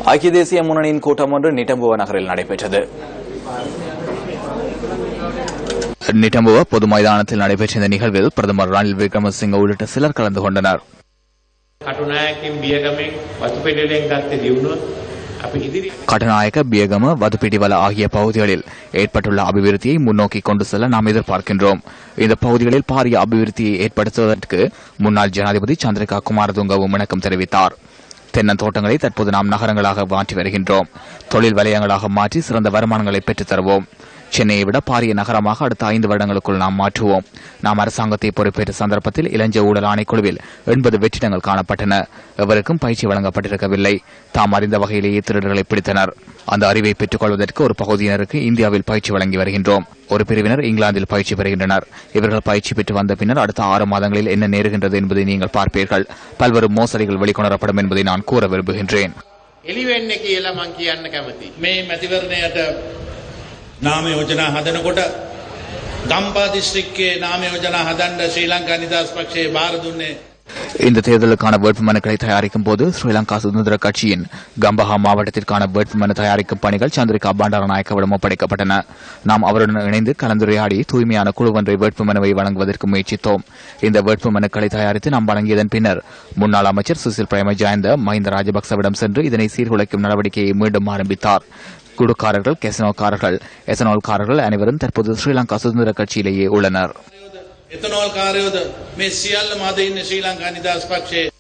ஐக்கிய தேசிய முன்னணியின் கூட்டம் ஒன்று நிட்டம்புவ நகரில் நடைபெற்றது. நிட்டம்புவ பொது மைதானத்தில் நடைபெற்ற இந்த நிகழ்வில் பிரதமர் ரணில் விக்ரமசிங்க உள்ளிட்ட சிலர் கலந்து கொண்டனர். கட்டுநாயக்க, பியகம, வதுப்பிட்டிவல ஆகிய பகுதிகளில் ஏற்பட்டுள்ள அபிவிருத்தியை முன்னோக்கி கொண்டு செல்ல நாம் எதிர்பார்க்கின்றோம். இந்த பகுதிகளில் பாரிய அபிவிருத்தியை ஏற்படுத்துவதற்கு முன்னாள் ஜனாதிபதி சந்திரிகா குமாரதுங்கவும் இணக்கம் தெரிவித்தார். தென்னந்தோட்டங்களை தற்போது நாம் நகரங்களாக மாற்றி வருகின்றோம். தொழில் வலயங்களாக மாற்றி சிறந்த வருமானங்களை பெற்றுத் தருவோம். சென்னையை விட பாரிய நகரமாக அடுத்த 5 வருடங்களுக்குள் நாம் மாற்றுவோம். நாம் அரசாங்கத்தை பொறுப்பேற்ற சந்தர்ப்பத்தில் இளஞ்ச ஊழல் ஆணைக்குழுவில் 80 வெற்றிடங்கள் காணப்பட்டன. எவருக்கும் பயிற்சி வழங்கப்பட்டிருக்கவில்லை. தாம் அறிந்த வகையிலேயே திருடர்களை பிடித்தனர். அந்த அறிவை பெற்றுக் கொள்வதற்கு ஒரு பகுதியினருக்கு இந்தியாவில் பயிற்சி வழங்கி வருகின்றோம். ஒரு பிரிவினர் இங்கிலாந்தில் பயிற்சி பெறுகின்றனர். இவர்கள் பயிற்சி பெற்று வந்த பின்னர் அடுத்த 6 மாதங்களில் என்ன நேருகின்றது என்பதை நீங்கள் பார்ப்பீர்கள். பல்வேறு மோசடிகள் வெளிக்கொணரப்படும் என்பதை நான் கூற விரும்புகின்றேன். නාම යෝජනා හදනකොට ගම්පා දිස්ත්‍රික්කයේ නාම යෝජනා හදන්න ශ්‍රී ලංකා නිදහස් පක්ෂයේ බාර දුන්නේ. இந்த தேர்தலுக்கான வேட்புமனுக்களை தயாரிக்கும் போது ஸ்ரீலங்கா சுதந்திர கட்சியின் கம்பஹா மாவட்டத்திற்கான வேட்புமனு தயாரிக்கும் பணிகள் சந்திரிகா பண்டாரநாயக்கவிடம் ஒப்படைக்கப்பட்டன. நாம் அவருடன் இணைந்து கலந்துரையாடி தூய்மையான குழு ஒன்றை வேட்புமனுவை வழங்குவதற்கு முயற்சித்தோம். இந்த வேட்புமனுக்களை தயாரித்து நாம் வழங்கியதன் பின்னர் முன்னாள் அமைச்சர் சுசில் பிரேமஜயந்த மஹிந்த ராஜபக்சவிடம் சென்று இதனை சீர்குலைக்கும் நடவடிக்கையை மீண்டும் ஆரம்பித்தார். குடுக்காரர்கள், கெசனோக்காரர்கள், எசனோல்காரர்கள் அனைவரும் தற்போது ஸ்ரீலங்கா சுதந்திர கட்சியிலேயே உள்ளனர். එතනෝල් කාරයෝද මේ සියල්ලම අද ඉන්නේ ශ්‍රී ලංකා නිදහස් පක්ෂයේ